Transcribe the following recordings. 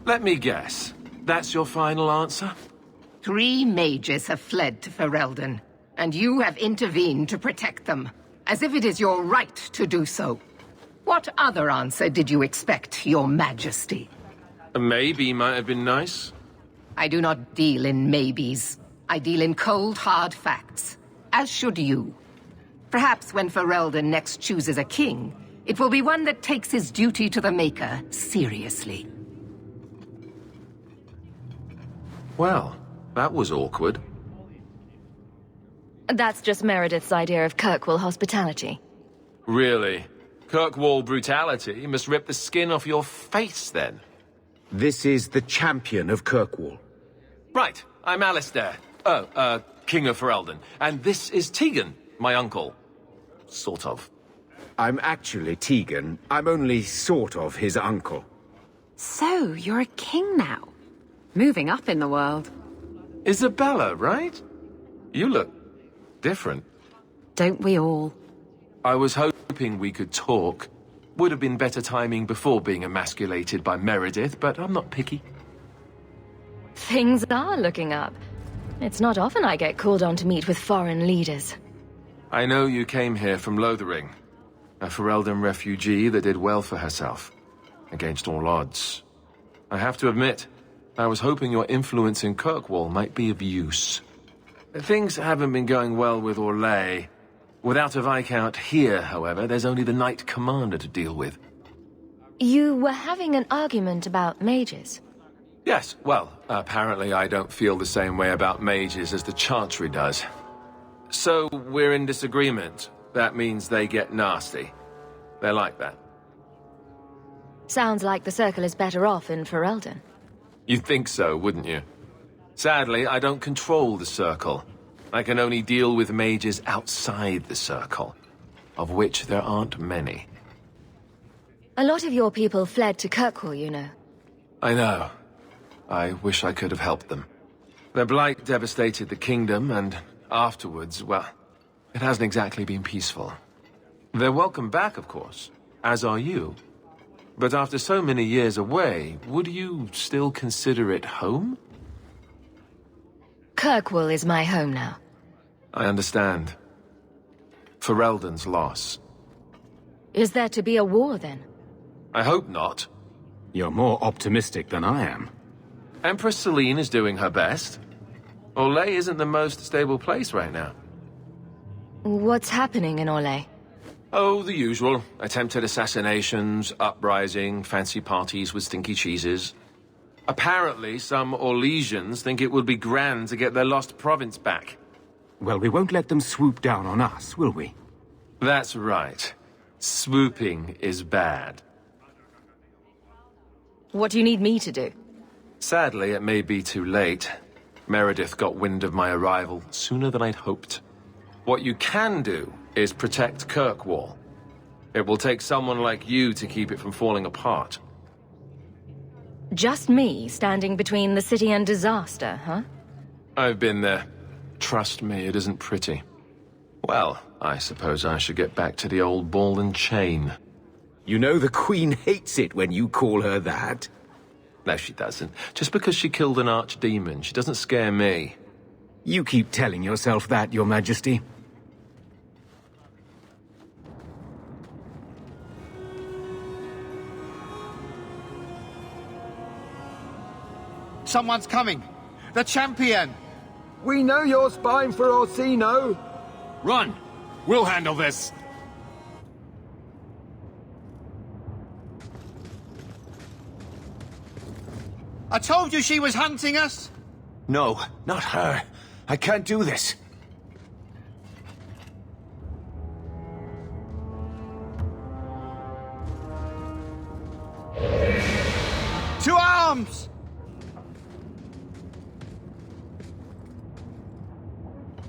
Let me guess. That's your final answer? 3 mages have fled to Ferelden, and you have intervened to protect them, as if it is your right to do so. What other answer did you expect, your majesty? A maybe might have been nice. I do not deal in maybes. I deal in cold, hard facts, as should you. Perhaps when Ferelden next chooses a king, it will be one that takes his duty to the Maker seriously. Well, that was awkward. That's just Meredith's idea of Kirkwall hospitality. Really? Kirkwall brutality must rip the skin off your face, then. This is the champion of Kirkwall. Right, I'm Alistair. King of Ferelden. And this is Tegan, my uncle. Sort of. I'm actually Tegan. I'm only sort of his uncle. So, you're a king now. Moving up in the world. Isabella, right? You look different. Don't we all? I was hoping we could talk. Would have been better timing before being emasculated by Meredith, but I'm not picky. Things are looking up. It's not often I get called on to meet with foreign leaders. I know you came here from Lothering, a Ferelden refugee that did well for herself, against all odds. I have to admit, I was hoping your influence in Kirkwall might be of use. Things haven't been going well with Orlais. Without a Viscount here, however, there's only the Knight Commander to deal with. You were having an argument about mages. Yes, well, apparently I don't feel the same way about mages as the Chantry does. So, we're in disagreement. That means they get nasty. They're like that. Sounds like the Circle is better off in Ferelden. You'd think so, wouldn't you? Sadly, I don't control the Circle. I can only deal with mages outside the Circle, of which there aren't many. A lot of your people fled to Kirkwall, you know. I know. I wish I could have helped them. Their blight devastated the kingdom, and afterwards, well, it hasn't exactly been peaceful. They're welcome back, of course, as are you. But after so many years away, would you still consider it home? Kirkwall is my home now. I understand. Ferelden's loss. Is there to be a war, then? I hope not. You're more optimistic than I am. Empress Celine is doing her best. Orlais isn't the most stable place right now. What's happening in Orlais? Oh, the usual. Attempted assassinations, uprising, fancy parties with stinky cheeses. Apparently, some Orlesians think it would be grand to get their lost province back. Well, we won't let them swoop down on us, will we? That's right. Swooping is bad. What do you need me to do? Sadly, it may be too late. Meredith got wind of my arrival sooner than I'd hoped. What you can do is protect Kirkwall. It will take someone like you to keep it from falling apart. Just me standing between the city and disaster, huh? I've been there. Trust me, it isn't pretty. Well, I suppose I should get back to the old ball and chain. You know the Queen hates it when you call her that. No, she doesn't. Just because she killed an archdemon, she doesn't scare me. You keep telling yourself that, Your Majesty. Someone's coming! The champion! We know you're spying for Orsino! Run! We'll handle this! I told you she was hunting us! No, not her. I can't do this. To arms!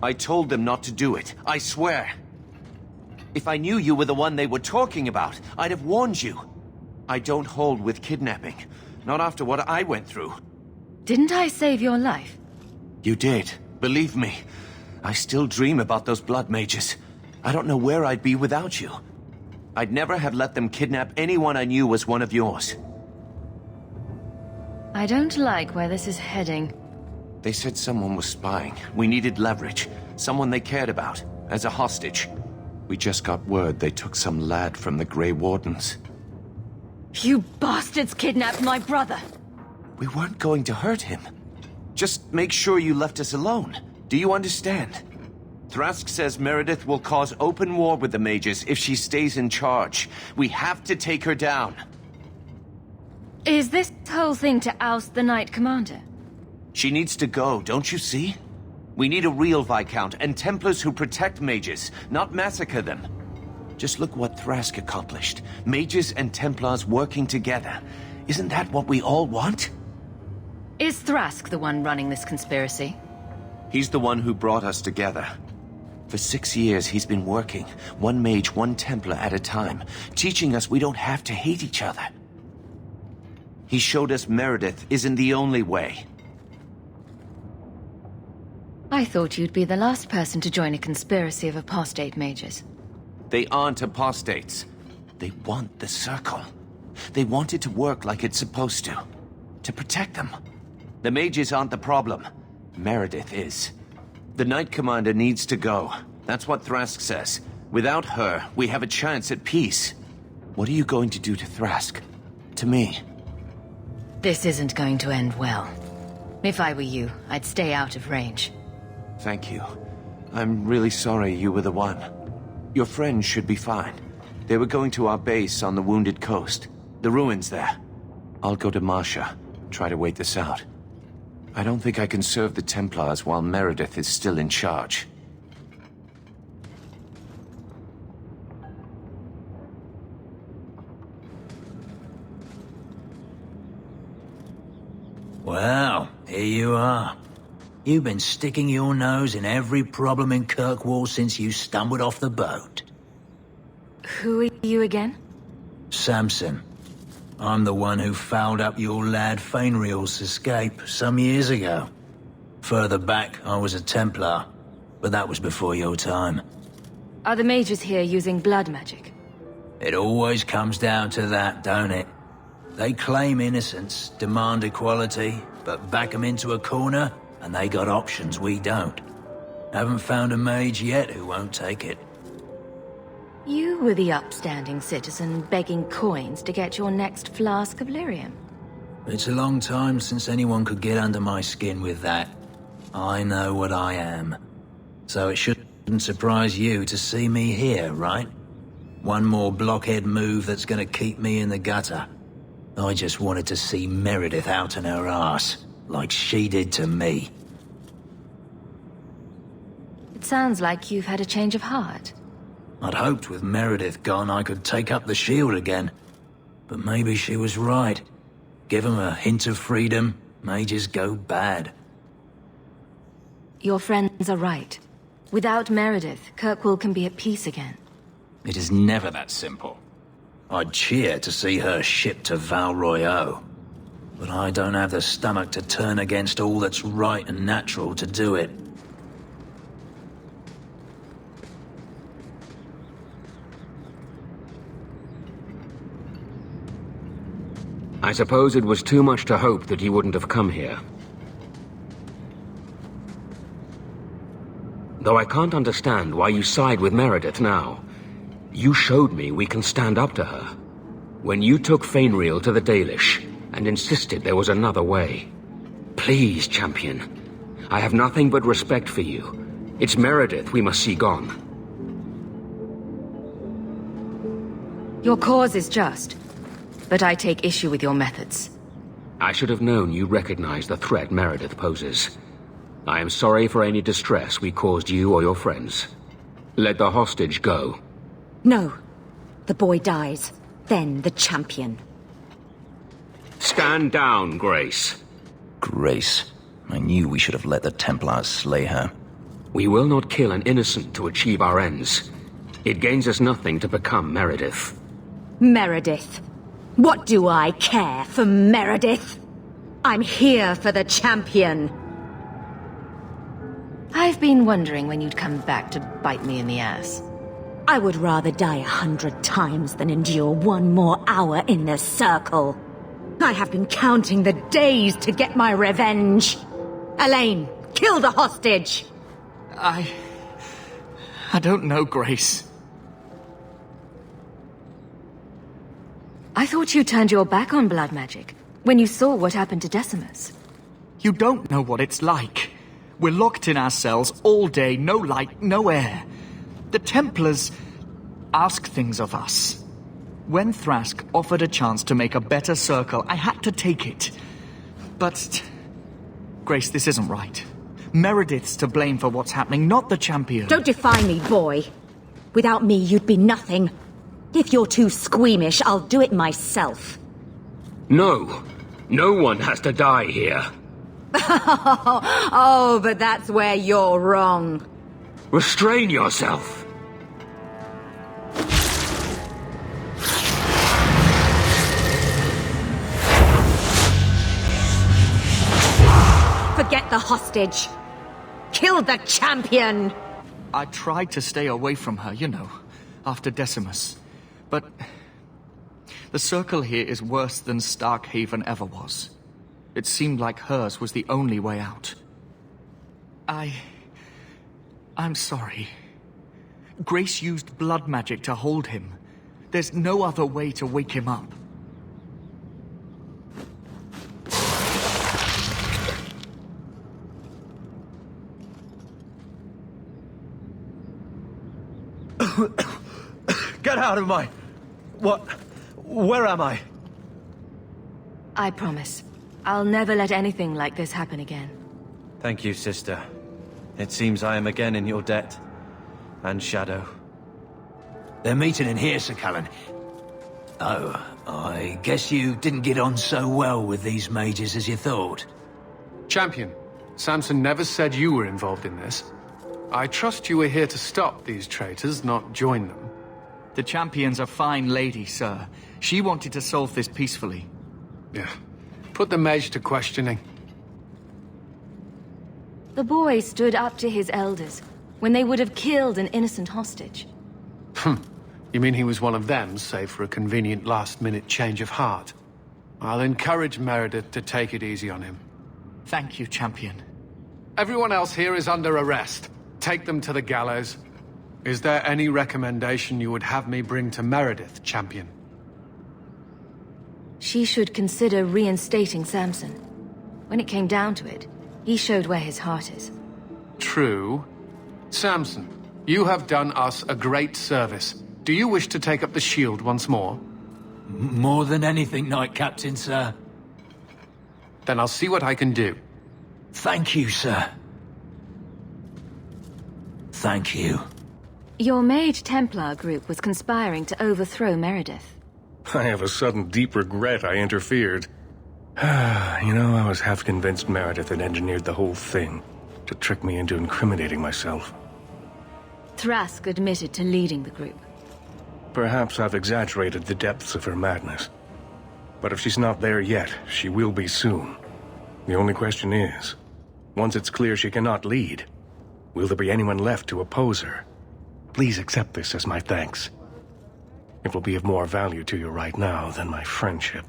I told them not to do it, I swear. If I knew you were the one they were talking about, I'd have warned you. I don't hold with kidnapping. Not after what I went through. Didn't I save your life? You did. Believe me. I still dream about those blood mages. I don't know where I'd be without you. I'd never have let them kidnap anyone I knew was one of yours. I don't like where this is heading. They said someone was spying. We needed leverage. Someone they cared about. As a hostage. We just got word they took some lad from the Grey Wardens. You bastards kidnapped my brother! We weren't going to hurt him. Just make sure you left us alone. Do you understand? Thrask says Meredith will cause open war with the mages if she stays in charge. We have to take her down. Is this whole thing to oust the Knight Commander? She needs to go, don't you see? We need a real Viscount and Templars who protect mages, not massacre them. Just look what Thrask accomplished. Mages and Templars working together. Isn't that what we all want? Is Thrask the one running this conspiracy? He's the one who brought us together. For 6 years, he's been working, one mage, one Templar at a time, teaching us we don't have to hate each other. He showed us Meredith isn't the only way. I thought you'd be the last person to join a conspiracy of apostate mages. They aren't apostates. They want the Circle. They want it to work like it's supposed to protect them. The mages aren't the problem. Meredith is. The Knight Commander needs to go. That's what Thrask says. Without her, we have a chance at peace. What are you going to do to Thrask? To me? This isn't going to end well. If I were you, I'd stay out of range. Thank you. I'm really sorry you were the one. Your friends should be fine. They were going to our base on the Wounded Coast. The ruins there. I'll go to Marsha. Try to wait this out. I don't think I can serve the Templars while Meredith is still in charge. Well, here you are. You've been sticking your nose in every problem in Kirkwall since you stumbled off the boat. Who are you again? Samson. I'm the one who fouled up your lad Fainriel's escape some years ago. Further back, I was a Templar, but that was before your time. Are the mages here using blood magic? It always comes down to that, don't it? They claim innocence, demand equality, but back 'em into a corner, and they got options we don't. Haven't found a mage yet who won't take it. You were the upstanding citizen begging coins to get your next flask of lyrium. It's a long time since anyone could get under my skin with that. I know what I am. So it shouldn't surprise you to see me here, right? One more blockhead move that's gonna keep me in the gutter. I just wanted to see Meredith out in her ass, like she did to me. It sounds like you've had a change of heart. I'd hoped with Meredith gone I could take up the shield again. But maybe she was right. Give 'em a hint of freedom, mages go bad. Your friends are right. Without Meredith, Kirkwall can be at peace again. It is never that simple. I'd cheer to see her shipped to Val Royeaux. But I don't have the stomach to turn against all that's right and natural to do it. I suppose it was too much to hope that you wouldn't have come here. Though I can't understand why you side with Meredith now. You showed me we can stand up to her. When you took Fainriel to the Dalish and insisted there was another way. Please, champion. I have nothing but respect for you. It's Meredith we must see gone. Your cause is just, but I take issue with your methods. I should have known you recognized the threat Meredith poses. I am sorry for any distress we caused you or your friends. Let the hostage go. No. The boy dies. Then the champion. Stand down, Grace. Grace. I knew we should have let the Templars slay her. We will not kill an innocent to achieve our ends. It gains us nothing to become Meredith. Meredith. What do I care for Meredith? I'm here for the champion. I've been wondering when you'd come back to bite me in the ass. I would rather die 100 times than endure one more hour in the Circle. I have been counting the days to get my revenge. Elaine, kill the hostage! I don't know, Grace. I thought you turned your back on blood magic when you saw what happened to Decimus. You don't know what it's like. We're locked in our cells all day, no light, no air. The Templars ask things of us. When Thrask offered a chance to make a better circle, I had to take it. But... Grace, this isn't right. Meredith's to blame for what's happening, not the champion. Don't defy me, boy. Without me, you'd be nothing. If you're too squeamish, I'll do it myself. No. No one has to die here. Oh, but that's where you're wrong. Restrain yourself. Forget the hostage. Kill the champion! I tried to stay away from her, you know, after Decimus. But the circle here is worse than Starkhaven ever was. It seemed like hers was the only way out. I'm sorry. Grace used blood magic to hold him. There's no other way to wake him up. Get out of my... What? Where am I? I promise. I'll never let anything like this happen again. Thank you, sister. It seems I am again in your debt. And Shadow. They're meeting in here, Sir Callan. Oh, I guess you didn't get on so well with these mages as you thought. Champion, Samson never said you were involved in this. I trust you were here to stop these traitors, not join them. The champion's a fine lady, sir. She wanted to solve this peacefully. Yeah. Put the mage to questioning. The boy stood up to his elders when they would have killed an innocent hostage. You mean he was one of them, save for a convenient last-minute change of heart? I'll encourage Meredith to take it easy on him. Thank you, champion. Everyone else here is under arrest. Take them to the gallows. Is there any recommendation you would have me bring to Meredith, champion? She should consider reinstating Samson. When it came down to it, he showed where his heart is. True. Samson, you have done us a great service. Do you wish to take up the shield once more? More than anything, Knight Captain, sir. Then I'll see what I can do. Thank you, sir. Thank you. Your Mage Templar group was conspiring to overthrow Meredith. I have a sudden deep regret I interfered. You know, I was half convinced Meredith had engineered the whole thing to trick me into incriminating myself. Thrask admitted to leading the group. Perhaps I've exaggerated the depths of her madness. But if she's not there yet, she will be soon. The only question is, once it's clear she cannot lead, will there be anyone left to oppose her? Please accept this as my thanks. It will be of more value to you right now than my friendship.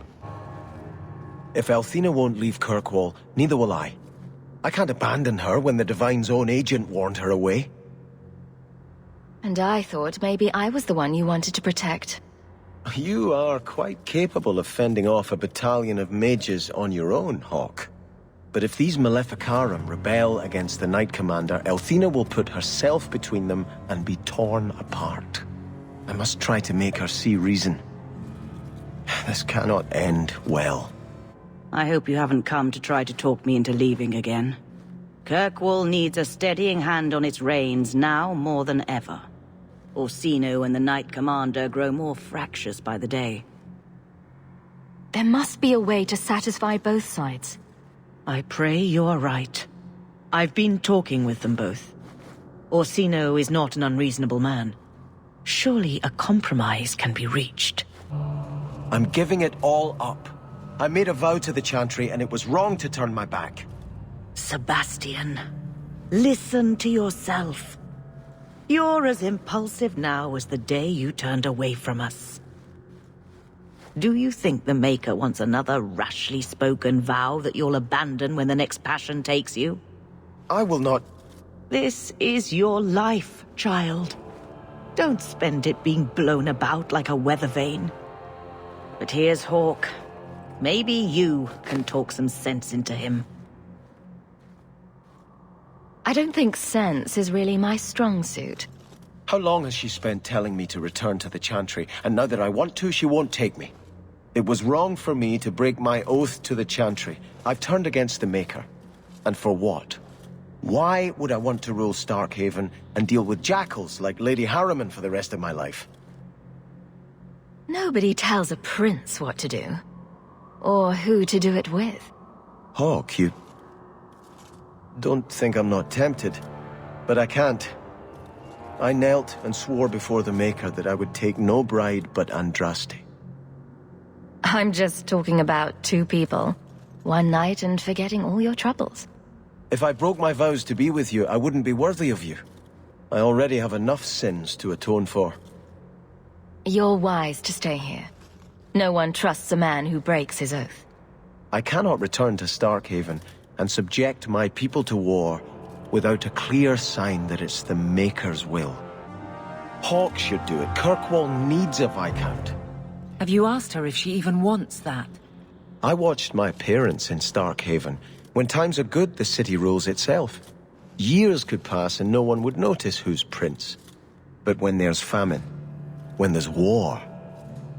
If Althena won't leave Kirkwall, neither will I. I can't abandon her when the Divine's own agent warned her away. And I thought maybe I was the one you wanted to protect. You are quite capable of fending off a battalion of mages on your own, Hawk. But if these Maleficarum rebel against the Knight Commander, Althena will put herself between them and be torn apart. I must try to make her see reason. This cannot end well. I hope you haven't come to try to talk me into leaving again. Kirkwall needs a steadying hand on its reins now more than ever. Orsino and the Knight Commander grow more fractious by the day. There must be a way to satisfy both sides. I pray you're right. I've been talking with them both. Orsino is not an unreasonable man. Surely a compromise can be reached. I'm giving it all up. I made a vow to the Chantry, and it was wrong to turn my back. Sebastian, listen to yourself. You're as impulsive now as the day you turned away from us. Do you think the Maker wants another rashly spoken vow that you'll abandon when the next passion takes you? I will not... This is your life, child. Don't spend it being blown about like a weather vane. But here's Hawk. Maybe you can talk some sense into him. I don't think sense is really my strong suit. How long has she spent telling me to return to the Chantry, and now that I want to, she won't take me? It was wrong for me to break my oath to the Chantry. I've turned against the Maker. And for what? Why would I want to rule Starkhaven and deal with jackals like Lady Harriman for the rest of my life? Nobody tells a prince what to do. Or who to do it with. Hawk, you... don't think I'm not tempted, but I can't. I knelt and swore before the Maker that I would take no bride but Andraste. I'm just talking about two people. One night and forgetting all your troubles. If I broke my vows to be with you, I wouldn't be worthy of you. I already have enough sins to atone for. You're wise to stay here. No one trusts a man who breaks his oath. I cannot return to Starkhaven and subject my people to war without a clear sign that it's the Maker's will. Hawk should do it. Kirkwall needs a Viscount. Have you asked her if she even wants that? I watched my parents in Starkhaven. When times are good, the city rules itself. Years could pass and no one would notice who's prince. But when there's famine, when there's war,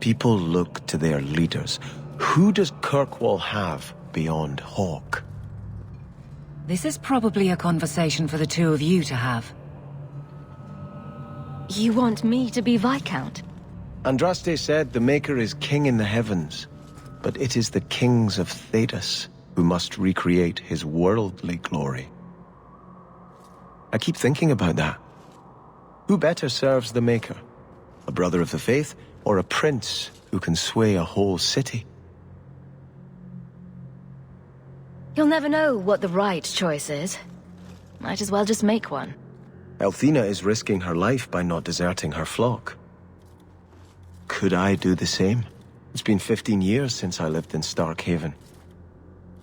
people look to their leaders. Who does Kirkwall have beyond Hawk? This is probably a conversation for the two of you to have. You want me to be Viscount? Andraste said the Maker is king in the heavens, but it is the kings of Thedas who must recreate his worldly glory. I keep thinking about that. Who better serves the Maker? A brother of the faith, or a prince who can sway a whole city? You'll never know what the right choice is. Might as well just make one. Althena is risking her life by not deserting her flock. Could I do the same? It's been 15 years since I lived in Starkhaven.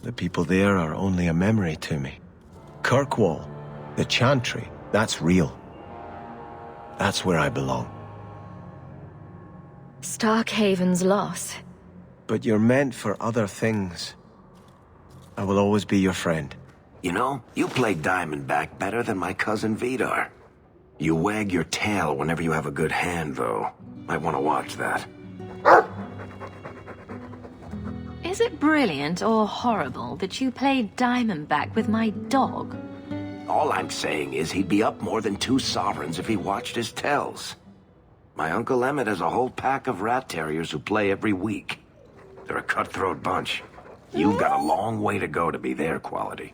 The people there are only a memory to me. Kirkwall, the Chantry, that's real. That's where I belong. Starkhaven's loss. But you're meant for other things. I will always be your friend. You know, you play Diamondback better than my cousin Vidar. You wag your tail whenever you have a good hand, though. Might want to watch that. Is it brilliant or horrible that you played Diamondback with my dog? All I'm saying is he'd be up more than 2 sovereigns if he watched his tells. My Uncle Emmett has a whole pack of rat terriers who play every week. They're a cutthroat bunch. You've got a long way to go to be their quality.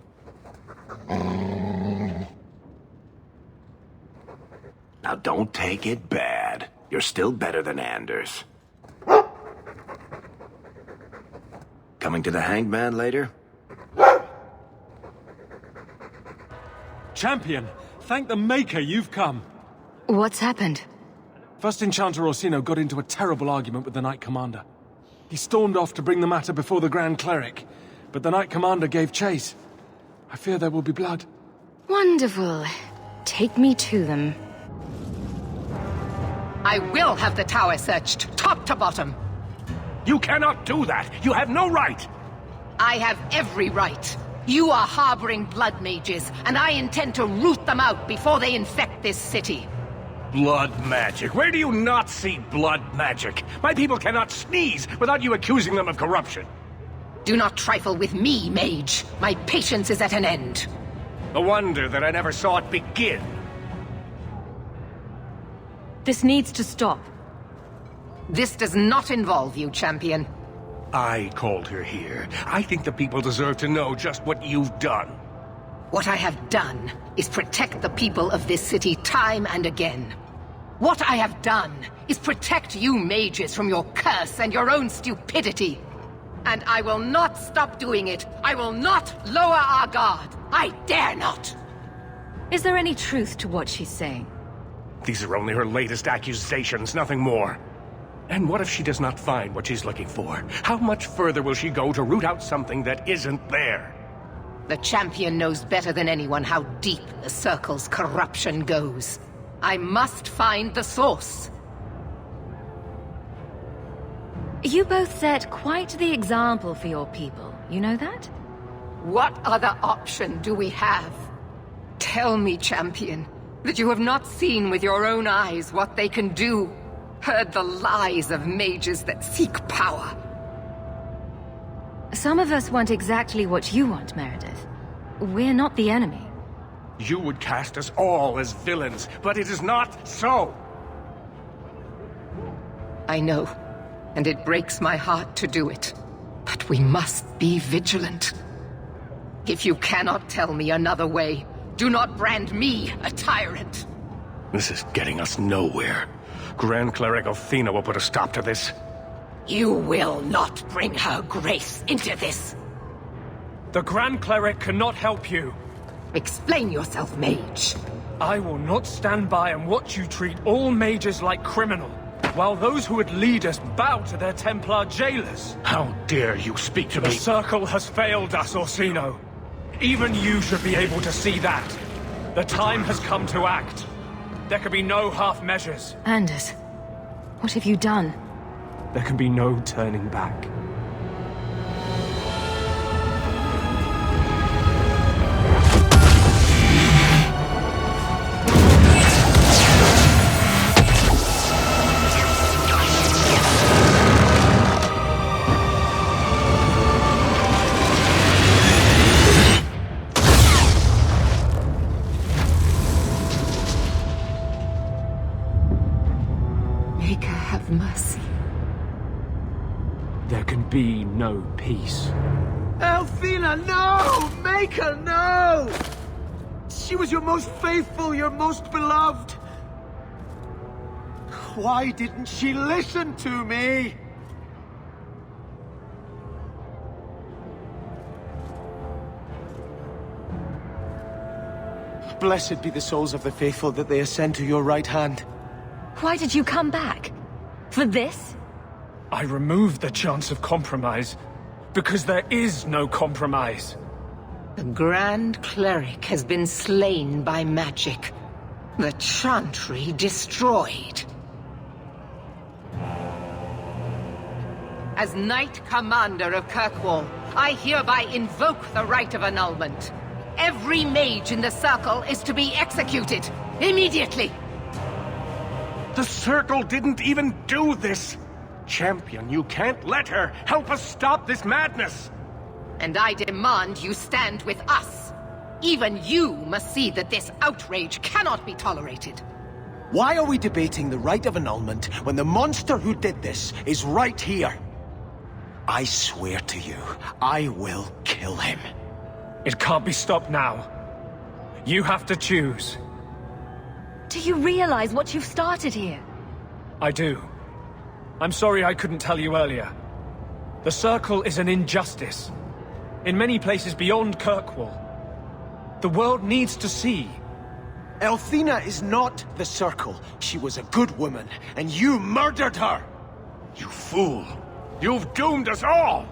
Now don't take it bad. You're still better than Anders. Coming to the Hanged Man later? Champion, thank the Maker you've come. What's happened? First Enchanter Orsino got into a terrible argument with the Knight Commander. He stormed off to bring the matter before the Grand Cleric, but the Knight Commander gave chase. I fear there will be blood. Wonderful. Take me to them. I will have the tower searched, top to bottom. You cannot do that! You have no right! I have every right. You are harboring blood mages, and I intend to root them out before they infect this city. Blood magic? Where do you not see blood magic? My people cannot sneeze without you accusing them of corruption. Do not trifle with me, mage. My patience is at an end. A wonder that I never saw it begin. This needs to stop. This does not involve you, champion. I called her here. I think the people deserve to know just what you've done. What I have done is protect the people of this city time and again. What I have done is protect you mages from your curse and your own stupidity. And I will not stop doing it. I will not lower our guard. I dare not. Is there any truth to what she's saying? These are only her latest accusations, nothing more. And what if she does not find what she's looking for? How much further will she go to root out something that isn't there? The champion knows better than anyone how deep the Circle's corruption goes. I must find the source. You both set quite the example for your people, you know that? What other option do we have? Tell me, champion, that you have not seen with your own eyes what they can do, heard the lies of mages that seek power. Some of us want exactly what you want, Meredith. We're not the enemy. You would cast us all as villains, but it is not so! I know, and it breaks my heart to do it. But we must be vigilant. If you cannot tell me another way, do not brand me a tyrant. This is getting us nowhere. Grand Cleric Athena will put a stop to this. You will not bring her grace into this. The Grand Cleric cannot help you. Explain yourself, mage. I will not stand by and watch you treat all mages like criminal, while those who would lead us bow to their Templar jailers. How dare you speak to me? The Circle has failed us, Orsino. Even you should be able to see that. The time has come to act. There can be no half measures. Anders, what have you done? There can be no turning back. Make her have mercy. There can be no peace. Athena, no! Make her, no! She was your most faithful, your most beloved. Why didn't she listen to me? Blessed be the souls of the faithful that they ascend to your right hand. Why did you come back? For this? I removed the chance of compromise, because there is no compromise. The Grand Cleric has been slain by magic. The Chantry destroyed. As Knight Commander of Kirkwall, I hereby invoke the right of annulment. Every mage in the Circle is to be executed, immediately! The Circle didn't even do this! Champion, you can't let her! Help us stop this madness! And I demand you stand with us. Even you must see that this outrage cannot be tolerated. Why are we debating the right of annulment when the monster who did this is right here? I swear to you, I will kill him. It can't be stopped now. You have to choose. Do you realize what you've started here? I do. I'm sorry I couldn't tell you earlier. The Circle is an injustice. In many places beyond Kirkwall. The world needs to see. Athena is not the Circle. She was a good woman, and you murdered her! You fool! You've doomed us all!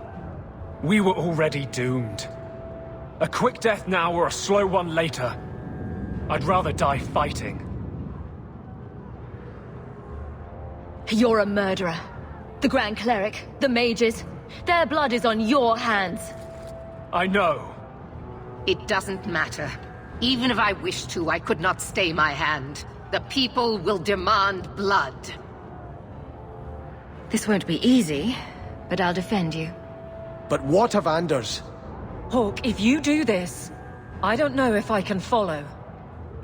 We were already doomed. A quick death now or a slow one later. I'd rather die fighting. You're a murderer. The Grand Cleric, the mages, their blood is on your hands. I know. It doesn't matter. Even if I wished to, I could not stay my hand. The people will demand blood. This won't be easy, but I'll defend you. But what of Anders? Hawk, if you do this, I don't know if I can follow.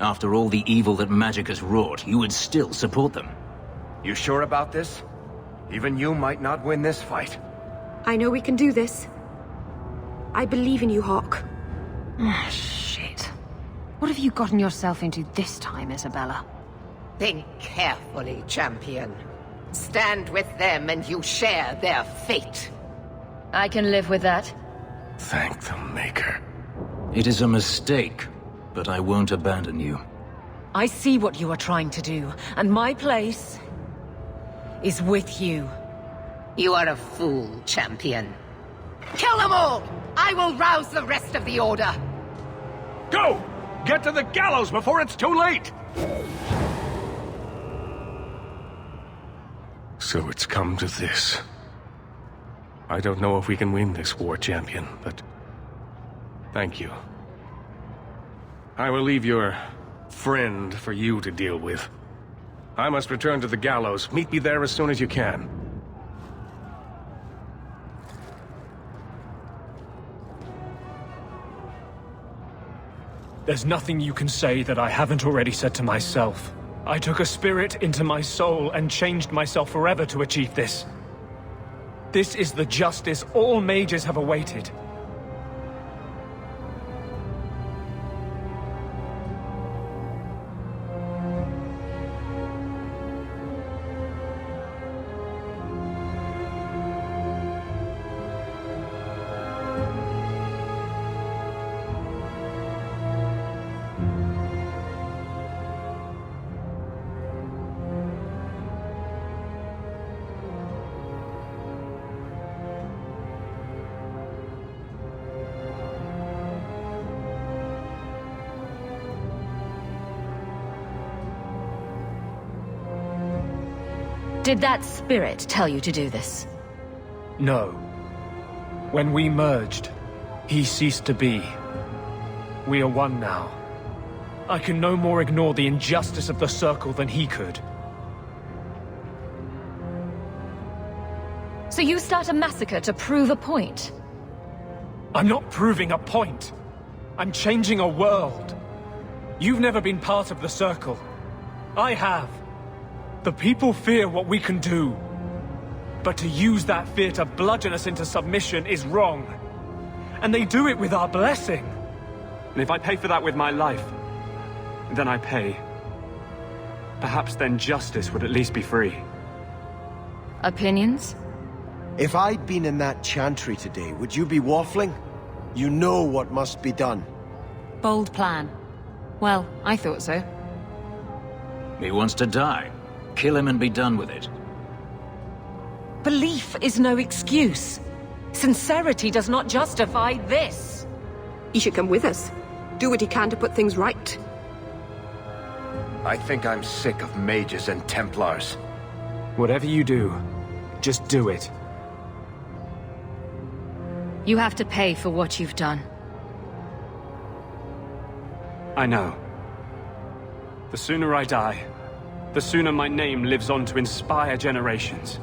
After all the evil that magic has wrought, you would still support them. You sure about this? Even you might not win this fight. I know we can do this. I believe in you, Hawk. Ah, shit. What have you gotten yourself into this time, Isabella? Think carefully, champion. Stand with them and you share their fate. I can live with that. Thank the Maker. It is a mistake, but I won't abandon you. I see what you are trying to do, and my place is with you. You are a fool, champion. Kill them all! I will rouse the rest of the Order! Go! Get to the gallows before it's too late! So it's come to this. I don't know if we can win this war, champion, but thank you. I will leave your friend for you to deal with. I must return to the gallows. Meet me there as soon as you can. There's nothing you can say that I haven't already said to myself. I took a spirit into my soul and changed myself forever to achieve this. This is the justice all mages have awaited. Did that spirit tell you to do this? No. When we merged, he ceased to be. We are one now. I can no more ignore the injustice of the Circle than he could. So you start a massacre to prove a point? I'm not proving a point. I'm changing a world. You've never been part of the Circle. I have. The people fear what we can do. But to use that fear to bludgeon us into submission is wrong. And they do it with our blessing. And if I pay for that with my life, then I pay. Perhaps then justice would at least be free. Opinions? If I'd been in that chantry today, would you be waffling? You know what must be done. Bold plan. Well, I thought so. He wants to die. Kill him and be done with it. Belief is no excuse. Sincerity does not justify this. He should come with us. Do what he can to put things right. I think I'm sick of mages and Templars. Whatever you do, just do it. You have to pay for what you've done. I know. The sooner I die, the sooner my name lives on to inspire generations.